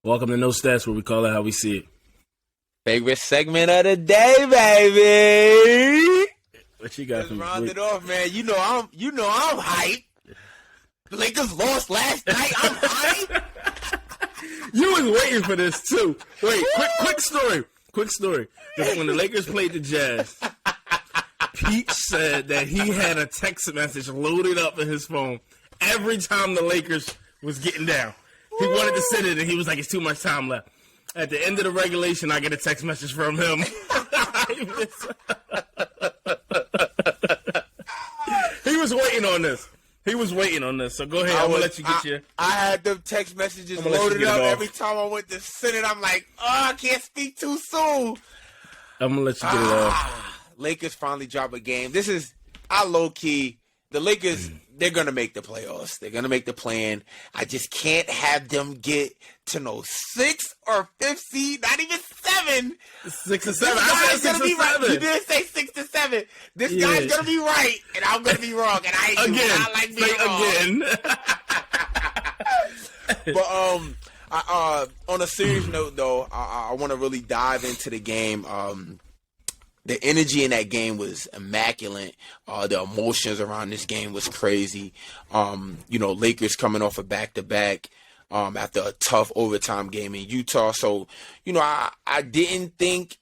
Welcome to No Stats, where we call it how we see it. Favorite segment of the day, baby. What you got? Let's round it off, man. You know I'm hyped. The Lakers lost last night. I'm hyped. You was waiting for this too. Wait, quick story. When the Lakers played the Jazz, Peach said that he had a text message loaded up in his phone every time the Lakers was getting down. He wanted to send it, and he was like, "It's too much time left." At the end of the regulation, I get a text message from him. He was waiting on this. So go ahead. I'm going to let you get your... I had them text messages loaded up every time I went to send it. I'm like, I can't speak too soon. I'm going to let you get it off. Lakers finally drop a game. I low-key, the Lakers, they're going to make the playoffs. They're going to make the play-in. I just can't have them get to no 6th or 5th seed, not even 7. 6 or 7. I said 6 or 7. Right. You did say 6 to 7. This guy's going to be right, and I'm going to be wrong. And I do not like being wrong. But on a serious note, though, I want to really dive into the game. The energy in that game was immaculate. The emotions around this game was crazy. Lakers coming off a back-to-back after a tough overtime game in Utah. So, I didn't think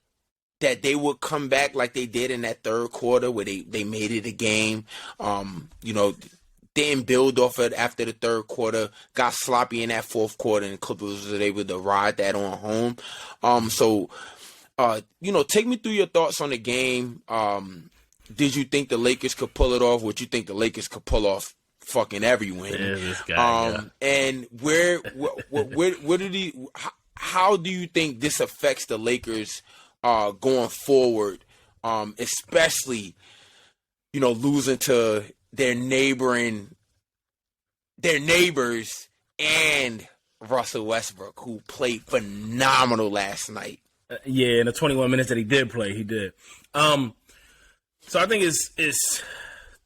that they would come back like they did in that third quarter where they made it a game. Didn't build off it after the third quarter, got sloppy in that fourth quarter, and Clippers were able to ride that on home. Take me through your thoughts on the game. Did you think the Lakers could pull it off? Would you think the Lakers could pull off fucking every win? Yeah, this guy, And where how do you think this affects the Lakers going forward? Especially, losing to their neighbors and Russell Westbrook, who played phenomenal last night. In the 21 minutes that he did play, he did. So I think it's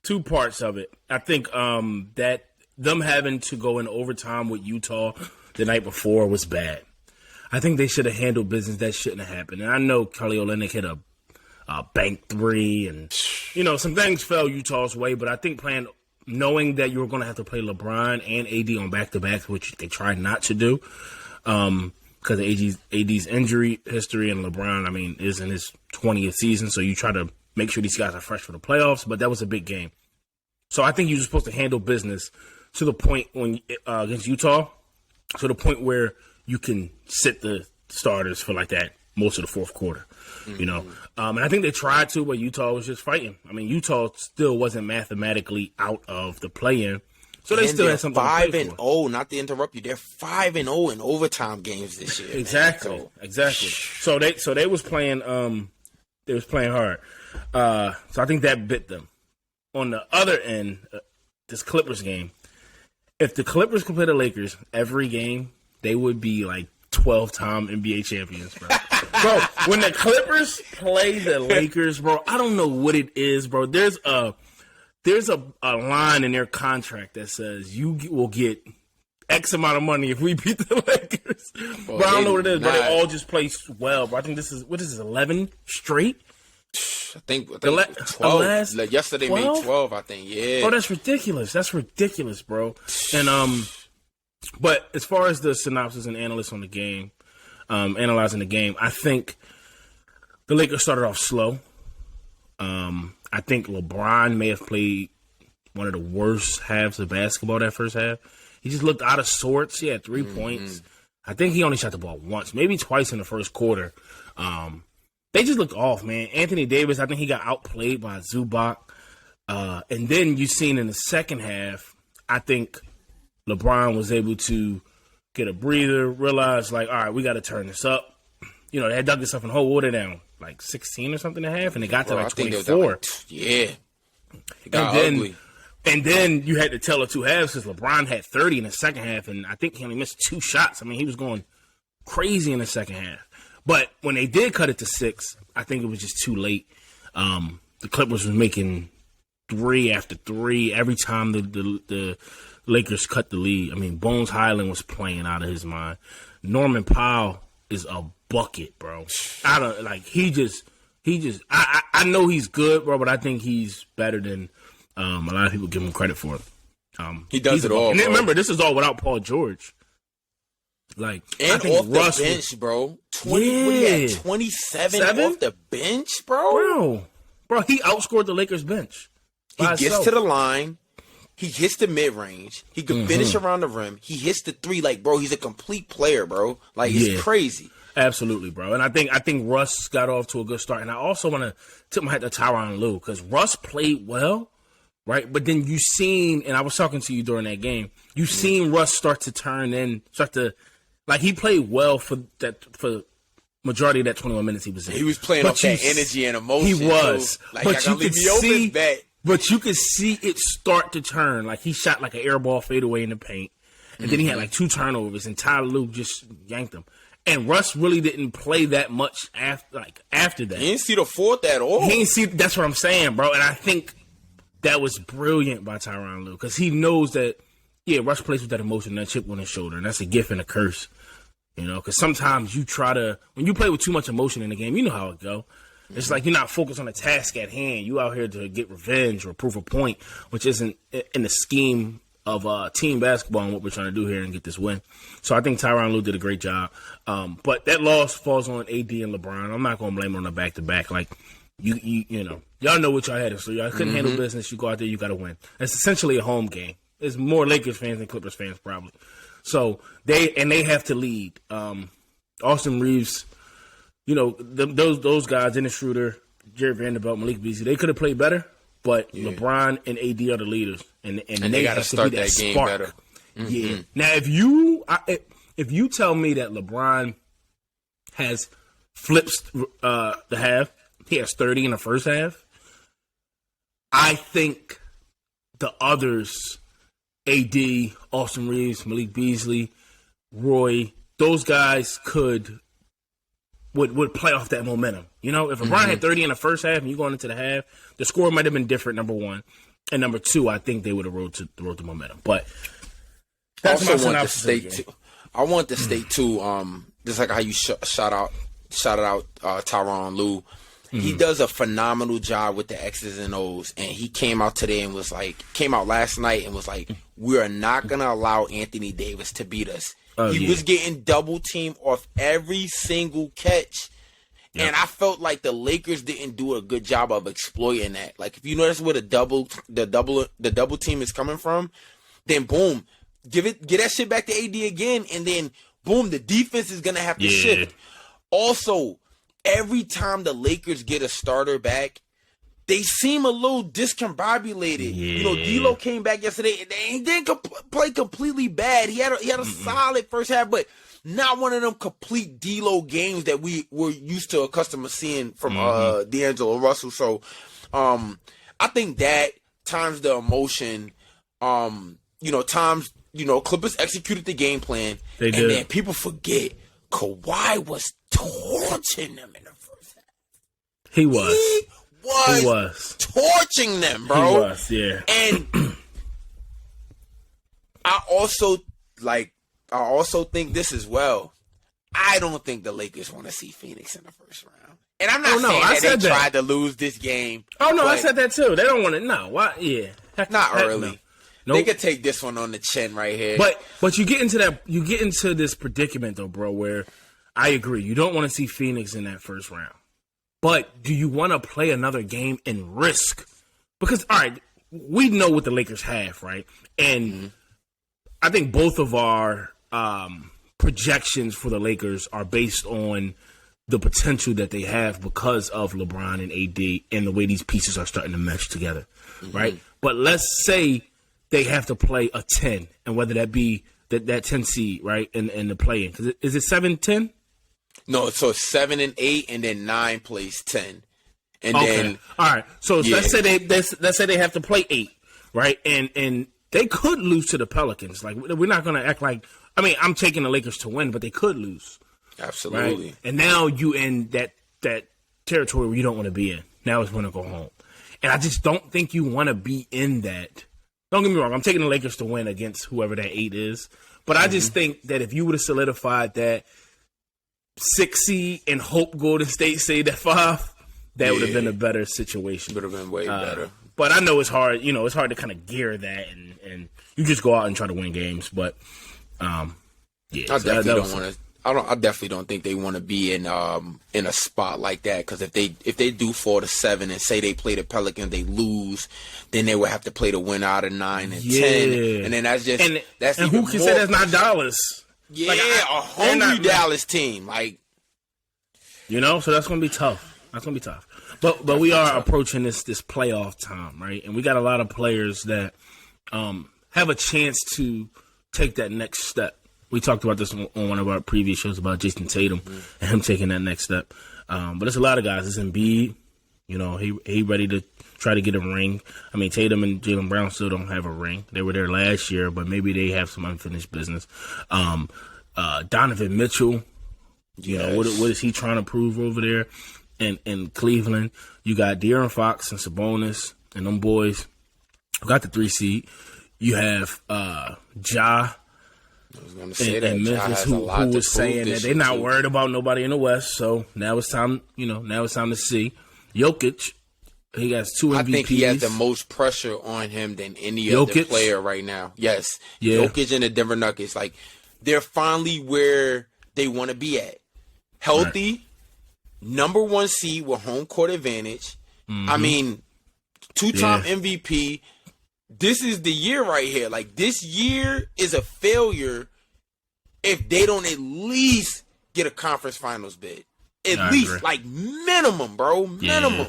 two parts of it. I think that them having to go in overtime with Utah the night before was bad. I think they should have handled business. That shouldn't have happened. And I know Kelly Olynyk hit a bank three, and some things fell Utah's way. But I think knowing that you were going to have to play LeBron and AD on back-to-backs, which they tried not to do, because of AD's injury history, and LeBron, is in his 20th season, so you try to make sure these guys are fresh for the playoffs, but that was a big game. So I think you're supposed to handle business to the point when against Utah, to the point where you can sit the starters for like that most of the fourth quarter, and I think they tried to, but Utah was just fighting. Utah still wasn't mathematically out of the play-in, so they still had something to play for. 5-0, not to interrupt you. They're 5-0 in overtime games this year. Exactly. So they was playing. They was playing hard. So I think that bit them. On the other end, this Clippers game. If the Clippers could play the Lakers every game, they would be like 12-time NBA champions, bro. Bro, when the Clippers play the Lakers, bro, I don't know what it is, bro. There's a line in their contract that says you will get X amount of money if we beat the Lakers. But I don't know what it is, but they all just play well. But I think this is 11 straight? I think 12. Yesterday 12? Made 12, I think, yeah. Oh, that's ridiculous. Bro. And but as far as the synopsis and analysts on the game, analyzing the game, I think the Lakers started off slow. I think LeBron may have played one of the worst halves of basketball that first half. He just looked out of sorts. He had 3 points. I think he only shot the ball once, maybe twice in the first quarter. They just looked off, man. Anthony Davis, I think he got outplayed by Zubac. And then you seen in the second half, I think LeBron was able to get a breather, realize, all right, we got to turn this up. They had dug this up in the hole. What were they down? 16 or something and a half? And they got to 24. It got ugly. And then you had to tell the two halves because LeBron had 30 in the second half, and I think he only missed 2 shots. He was going crazy in the second half. But when they did cut it to 6, I think it was just too late. The Clippers was making 3 after 3 every time the Lakers cut the lead. Bones Highland was playing out of his mind. Norman Powell is a bucket, bro. I don't like I know he's good, bro, but I think he's better than a lot of people give him credit for. He does it all. And then bro. remember, this is all without Paul George. Like, and I think off Russ the bench, bro. 20, what Yeah. he had 27 off the bench, bro, he outscored the Lakers bench. He by gets himself. to the line. He hits the mid range. He can finish around the rim. He hits the three. Like, bro, he's a complete player, bro. Like, Yeah. it's crazy. Absolutely, bro. And I think Russ got off to a good start. And I also want to tip my hat to Tyronn Lue because Russ played well, right? But then you seen, and I was talking to you during that game, you seen Russ start to like he played well for majority of that 21 minutes he was in. He was playing off that energy and emotion. He was. Too. Like, but you could see, bet. but you could see it start to turn. Like he shot like an air ball fadeaway in the paint. And then he had like 2 turnovers and Tyronn Lue just yanked him. And Russ really didn't play that much after that. He didn't see the fourth at all. He didn't see. That's what I'm saying, bro. And I think that was brilliant by Tyronn Lue because he knows that, yeah, Russ plays with that emotion, that chip on his shoulder, and that's a gift and a curse. You know, because sometimes you when you play with too much emotion in the game, you know how it go. It's like you're not focused on the task at hand. You out here to get revenge or prove a point, which isn't in the scheme of team basketball and what we're trying to do here and get this win. So I think Tyronn Lue did a great job. But that loss falls on AD and LeBron. I'm not going to blame it on the back-to-back. Like, you know, y'all know what y'all had. So y'all couldn't handle business. You go out there, you got to win. It's essentially a home game. There's more Lakers fans than Clippers fans probably. So they have to lead. Austin Reeves, you know, those guys, Dennis Schroeder, Jared Vanderbilt, Malik Beasley, they could have played better. But LeBron and AD are the leaders, and they got to start that game spark. better. Yeah. Now, if you tell me that LeBron has flips the half, he has 30 in the first half. I think the others, AD, Austin Reeves, Malik Beasley, Roy, those guys would play off that momentum. You know, if LeBron had 30 in the first half and you going into the half, the score might have been different, number one. And number two, I think they would have rode the momentum. But that's my synopsis. I want to state too, just like how you shouted out Tyronn Lue. He does a phenomenal job with the X's and O's, and he came out last night and was like, we are not going to allow Anthony Davis to beat us. He was getting double teamed off every single catch. Yep. And I felt like the Lakers didn't do a good job of exploiting that. Like, if you notice where the double team is coming from, then boom, get that shit back to AD again, and then boom, the defense is gonna have to shift. Also, every time the Lakers get a starter back, they seem a little discombobulated. Yeah. You know, D'Lo came back yesterday, and he didn't play completely bad. He had a solid first half, but not one of them complete D'Lo games that we were used to accustomed to seeing from D'Angelo Russell. So, I think that times the emotion, Clippers executed the game plan, and then people forget Kawhi was torching them in the first half. He was torching them, bro. He was, yeah. And I also think this as well. I don't think the Lakers want to see Phoenix in the first round. And I'm not saying they tried to lose this game. Oh, no, I said that too. They don't want to. No, why? Yeah. Not early. No. Nope. They could take this one on the chin right here. But you get into this predicament, though, bro, where I agree. You don't want to see Phoenix in that first round. But do you want to play another game and risk? Because, all right, we know what the Lakers have, right? And I think both of our projections for the Lakers are based on the potential that they have because of LeBron and AD and the way these pieces are starting to mesh together, right? But let's say they have to play a 10, and whether that be that 10 seed, right, in the play-in. Is it 7-10? No, so 7 and 8, and then 9 plays 10, and then all right. So let's say they have to play 8, right, and they could lose to the Pelicans. Like, we're not going to act like. I mean, I'm taking the Lakers to win, but they could lose. Absolutely. Right? And now you in that territory where you don't want to be in. Now it's going to go home, and I just don't think you want to be in that. Don't get me wrong. I'm taking the Lakers to win against whoever that 8 is, But I just think that if you would have solidified that 6 seed and hope Golden State stayed at 5, that would have been a better situation. Would have been way better. But I know it's hard. It's hard to kind of gear that, and you just go out and try to win games. But yeah, I definitely don't want to. I definitely don't think they want to be in a spot like that, because if they do 4-7 and say they play the Pelicans, they lose, then they would have to play the win out of 9 and 10, and then that's just and who can say that's not Dallas? Yeah, like, a hungry Dallas team, so that's gonna be tough. That's gonna be tough. But we are approaching this playoff time, right? And we got a lot of players that have a chance to take that next step. We talked about this on one of our previous shows about Jason Tatum and him taking that next step. But there's a lot of guys. It's Embiid. He ready to try to get a ring. I mean, Tatum and Jaylen Brown still don't have a ring. They were there last year, but maybe they have some unfinished business. Donovan Mitchell, what is he trying to prove over there in Cleveland? You got De'Aaron Fox and Sabonis and them boys who got the 3 seed. You have Ja. I was gonna say that Memphis, who was saying that they're not worried about nobody in the West. So now it's time. Now it's time to see Jokic. He has 2 MVPs. I think he has the most pressure on him than any other player right now. Yes, Jokic and the Denver Nuggets, they're finally where they want to be at. Healthy, number 1 seed with home court advantage. I mean, 2-time MVP. This is the year right here. This year is a failure if they don't at least get a conference finals bid. At least, minimum, bro. Minimum. Yeah.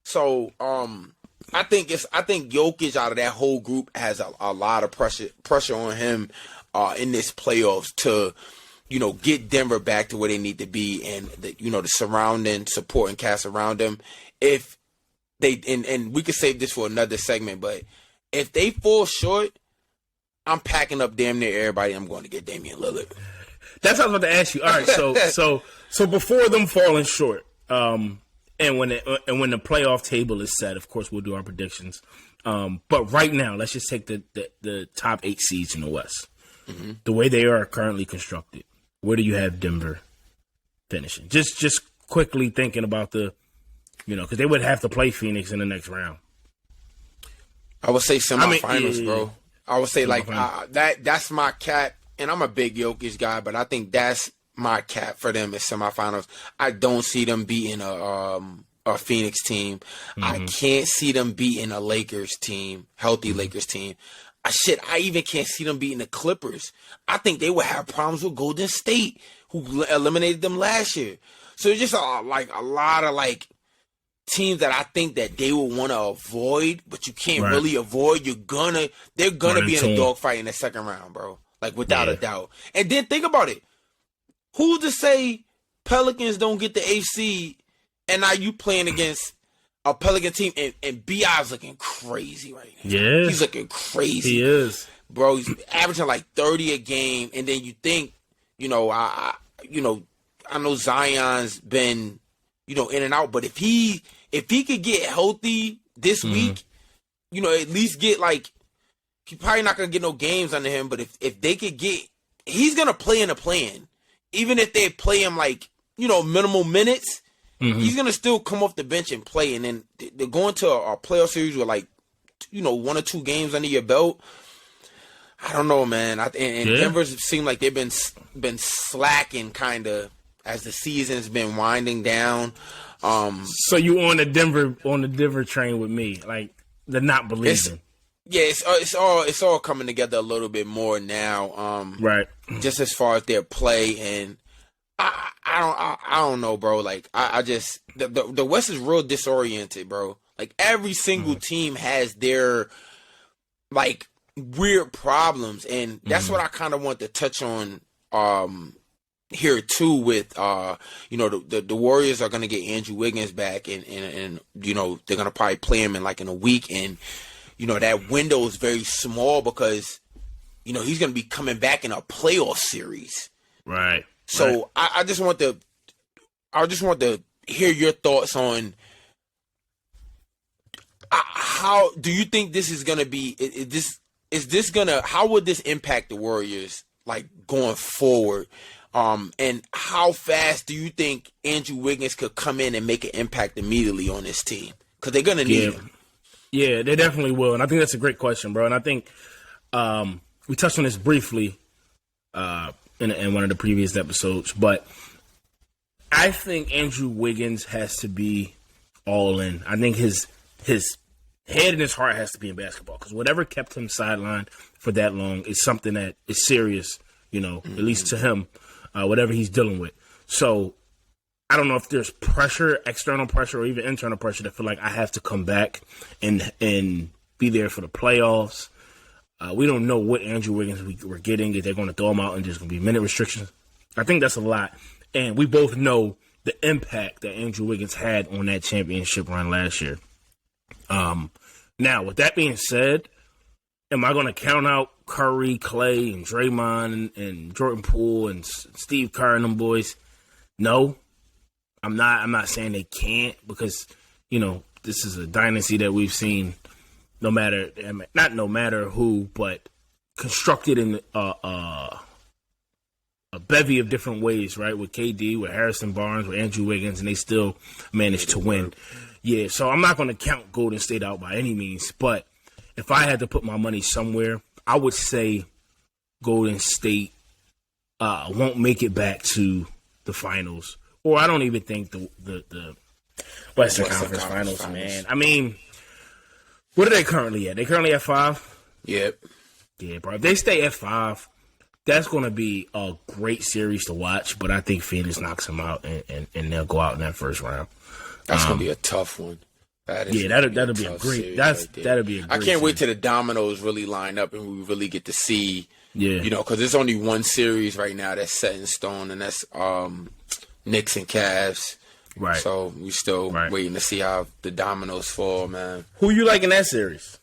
So, I think Jokic out of that whole group has a lot of pressure on him in this playoffs to, get Denver back to where they need to be, and the surrounding support and cast around them. If they and we could save this for another segment, but if they fall short, I'm packing up damn near everybody. I'm going to get Damian Lillard. That's what I was about to ask you. All right, so before them falling short, and when the playoff table is set, of course we'll do our predictions. But right now, let's just take the top 8 seeds in the West. Mm-hmm. The way they are currently constructed, where do you have Denver finishing? Just quickly thinking about because they would have to play Phoenix in the next round. I would say semifinals, bro. I would say that's my cap, and I'm a big Jokic guy, but I think that's my cap for them is semifinals. I don't see them beating a Phoenix team. Mm-hmm. I can't see them beating a Lakers team, healthy Lakers team. I even can't see them beating the Clippers. I think they would have problems with Golden State, who eliminated them last year. So it's just a lot of teams that I think that they will want to avoid, but you can't really avoid. They're gonna be in a dogfight in the second round, bro. Without a doubt. And then think about it. Who's to say Pelicans don't get the 8th seed, and now you playing against a Pelican team, and B.I.'s looking crazy right now. Yeah, he's looking crazy. He is, bro. He's averaging 30 a game, and then you think, I know Zion's been, in and out, but if he could get healthy this week, at least get he's probably not gonna get no games under him, but if they could get, he's gonna play in a plan. Even if they play him minimal minutes, he's gonna still come off the bench and play. And then they're going to a playoff series with 1 or 2 games under your belt. I don't know, man. Denver's seemed like they've been slacking kind of as the season's been winding down. So you on the Denver train with me, the not believing. It's all coming together a little bit more now. Right. Just as far as their play, and I don't know, bro. I just the West is real disoriented, bro. Every single team has their weird problems, and that's what I kind of want to touch on here too. With the Warriors are gonna get Andrew Wiggins back, and they're gonna probably play him in a week, and that window is very small because, he's going to be coming back in a playoff series. Right. So right. I just want to hear your thoughts on how do you think this is going to be? How would this impact the Warriors like going forward? And how fast do you think Andrew Wiggins could come in and make an impact immediately on this team? Because they're gonna need him. Yeah, they definitely will, and I think that's a great question, bro. And I think we touched on this briefly in one of the previous episodes, but I think Andrew Wiggins has to be all in. I think his head and his heart has to be in basketball, because whatever kept him sidelined for that long is something that is serious, at least to him, whatever he's dealing with. So I don't know if there's pressure, external pressure or even internal pressure, that feel like I have to come back and be there for the playoffs. We don't know what Andrew Wiggins we're getting. If they're going to throw him out and there's going to be minute restrictions. I think that's a lot. And we both know the impact that Andrew Wiggins had on that championship run last year. Now, with that being said, am I going to count out Curry, Clay, and Draymond and Jordan Poole and Steve Kerr and them boys? No, I'm not. I'm not saying they can't, because, this is a dynasty that we've seen not no matter who, but constructed in a bevy of different ways, right? With KD, with Harrison Barnes, with Andrew Wiggins, and they still managed to win. Yeah, so I'm not going to count Golden State out by any means, but if I had to put my money somewhere, I would say Golden State won't make it back to the finals, or I don't even think the Western Conference Finals, man. I mean, what are they currently at? They currently at 5? Yep. Yeah, bro. If they stay at 5, that's going to be a great series to watch, but I think Phoenix knocks them out, and they'll go out in that first round. That's going to be a tough one. That'll be a great. That'll be a great. I can't wait till the dominoes really line up and we really get to see. Yeah, because there's only one series right now that's set in stone, and that's Knicks and Cavs. Right. So we still waiting to see how the dominoes fall, man. Who you like in that series?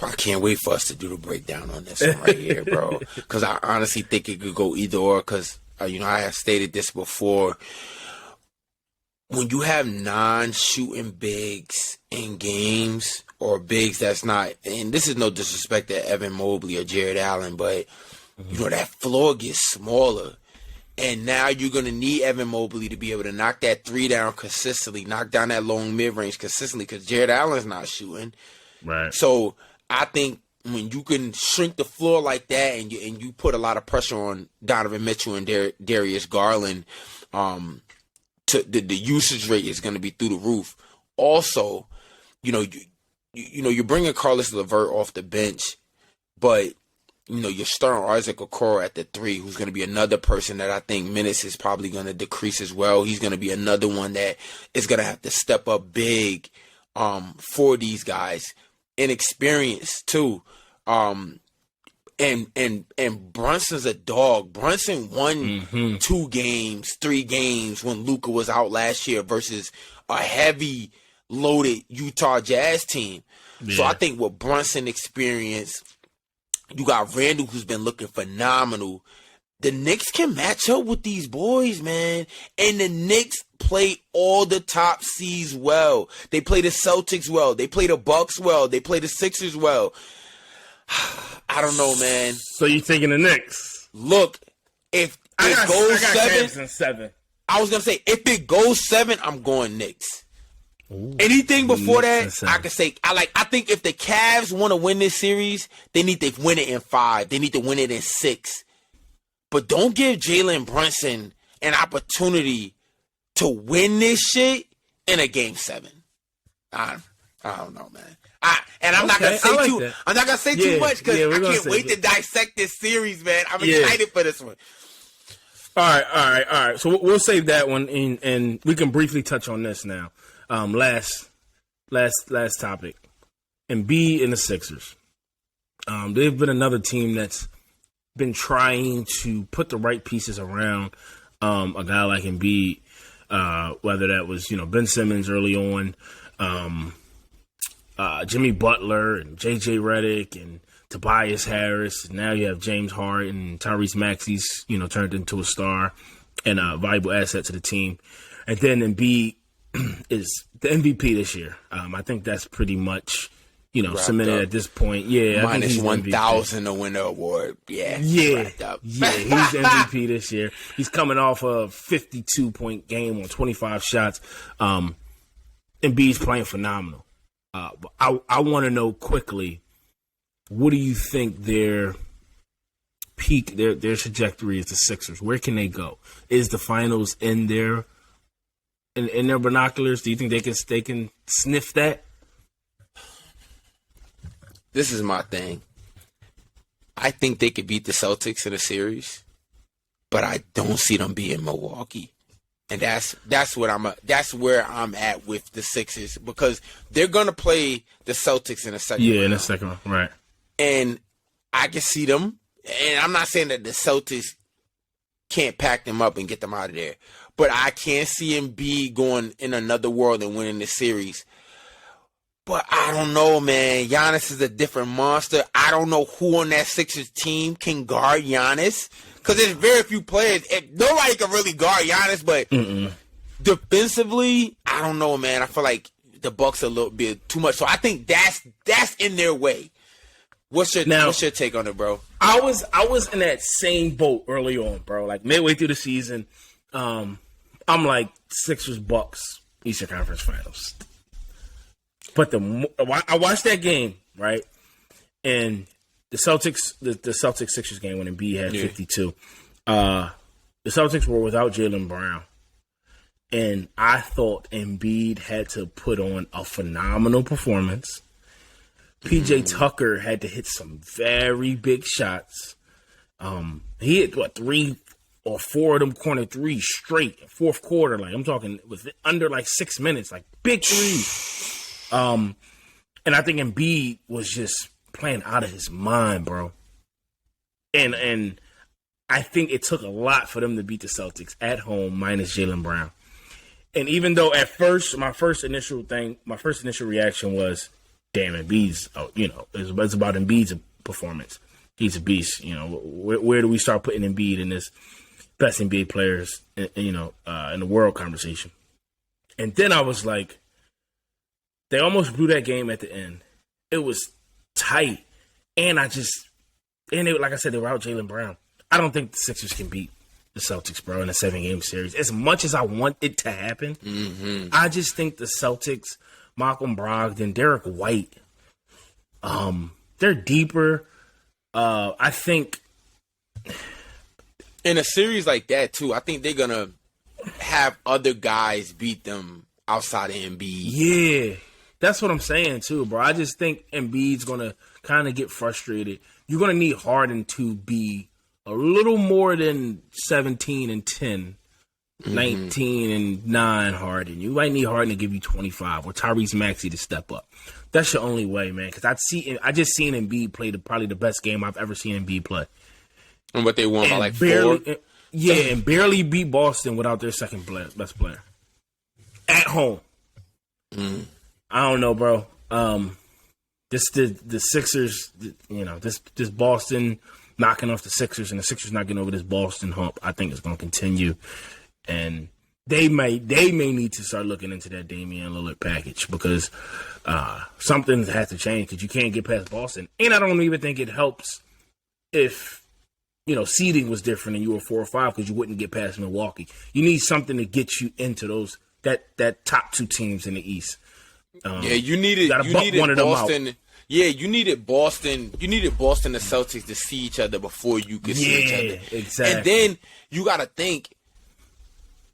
I can't wait for us to do the breakdown on this one right here, bro. Because I honestly think it could go either or. Because I have stated this before. When you have non-shooting bigs in games, or bigs that's not, and this is no disrespect to Evan Mobley or Jared Allen, but that floor gets smaller. And now you're going to need Evan Mobley to be able to knock that 3 down consistently, knock down that long mid-range consistently, because Jared Allen's not shooting. Right. So I think when you can shrink the floor like that, and you put a lot of pressure on Donovan Mitchell and Darius Garland, the usage rate is going to be through the roof. Also, you're bringing Carlos LeVert off the bench, but you're starting Isaac Okoro at the 3, who's going to be another person that I think minutes is probably going to decrease as well. He's going to be another one that is going to have to step up big for these guys. Inexperienced too. And Brunson's a dog. Brunson won 2 games, 3 games when Luka was out last year versus a heavy loaded Utah Jazz team. Yeah. So I think with Brunson experience, you got Randall, who's been looking phenomenal. The Knicks can match up with these boys, man. And the Knicks play all the top seeds well. They play the Celtics well. They play the Bucks well. They play the Sixers well. I don't know, man. So you thinking the Knicks? Look, if it goes 7, I was gonna say if it goes 7, I'm going Knicks. Ooh, anything before that, I could say I think if the Cavs want to win this series, they need to win it in 5. They need to win it in 6. But don't give Jalen Brunson an opportunity to win this shit in a game 7. I don't know, man. I'm not gonna say I'm not gonna say too much because I can't wait to dissect this series, man. I'm excited for this one. All right. So we'll save that one, and we can briefly touch on this now. Last topic, Embiid and the Sixers. They've been another team that's been trying to put the right pieces around a guy like Embiid, whether that was Ben Simmons early on. Jimmy Butler and J.J. Redick and Tobias Harris. And now you have James Harden and Tyrese Maxey's, turned into a star and a valuable asset to the team. And then Embiid is the MVP this year. I think that's pretty much, cemented up. at this point. Yeah, I think Minus he's 1,000 to win the award. Yeah, wrapped up. Yeah, he's MVP this year. He's coming off a 52-point game on 25 shots. Embiid's playing phenomenal. I want to know quickly, what do you think their peak, their trajectory is? The Sixers, where can they go? Is the finals in their binoculars? Do you think they can sniff that? This is my thing. I think they could beat the Celtics in a series, but I don't see them being Milwaukee. And that's where I'm at with the Sixers, because they're gonna play the Celtics in a second round. In a second round, right. And I can see them, and I'm not saying that the Celtics can't pack them up and get them out of there, but I can't see Embiid going in another world and winning the series. But I don't know, man. Giannis is a different monster. I don't know who on that Sixers team can guard Giannis, because there's very few players. Nobody can really guard Giannis, but defensively, I don't know, man. I feel like the Bucks are a little bit too much. So I think that's in their way. What's your take on it, bro? I was in that same boat early on, bro. Like midway through the season, I'm like Sixers Bucks Eastern Conference Finals. But I watched that game, right? And the Celtics Sixers game when Embiid had 52. The Celtics were without Jaylen Brown. And I thought Embiid had to put on a phenomenal performance. PJ Tucker had to hit some very big shots. He hit 3 or 4 of them corner threes straight, fourth quarter. Like I'm talking with under 6 minutes, like big threes. And I think Embiid was just playing out of his mind, bro. And I think it took a lot for them to beat the Celtics at home minus Jaylen Brown. And even though at first my first initial reaction was, damn, Embiid's, it's about Embiid's performance. He's a beast. Where do we start putting Embiid in this best NBA players, in the world conversation? And then I was like, they almost blew that game at the end. It was tight. And like I said, they were out Jaylen Brown. I don't think the Sixers can beat the Celtics, bro, in a 7-game series. As much as I want it to happen, I just think the Celtics, Malcolm Brogdon, Derek White, they're deeper. I think in a series like that, too, I think they're going to have other guys beat them outside of Embiid. Yeah. That's what I'm saying, too, bro. I just think Embiid's going to kind of get frustrated. You're going to need Harden to be a little more than 17-10, 19-9 Harden. You might need Harden to give you 25 or Tyrese Maxey to step up. That's your only way, man, because I just seen Embiid play probably the best game I've ever seen Embiid play. And what they won by 4? And barely beat Boston without their second best player. At home. I don't know, bro. The Sixers, this Boston knocking off the Sixers and the Sixers not getting over this Boston hump, I think is going to continue. And they may need to start looking into that Damian Lillard package, because something has to change, because you can't get past Boston. And I don't even think it helps if, seeding was different and you were 4 or 5, because you wouldn't get past Milwaukee. You need something to get you into that top 2 teams in the East. You needed Boston. Yeah, you needed Boston. You needed Boston and Celtics to see each other before you could see each other. Exactly. And then you got to think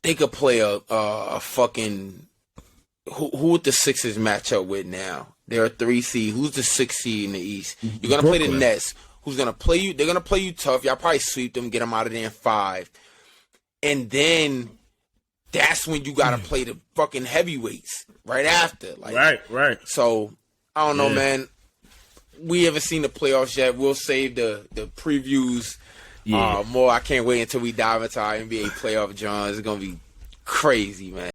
they could play a fucking who would the Sixers match up with now? They're a 3 seed. Who's the 6 seed in the East? You're gonna play the Nets. Who's gonna play you? They're gonna play you tough. Y'all probably sweep them, get them out of there in 5, and then that's when you gotta play the fucking heavyweights right after. Right. So I don't know, man. We haven't seen the playoffs yet. We'll save the previews more. I can't wait until we dive into our NBA playoff, John. It's gonna be crazy, man.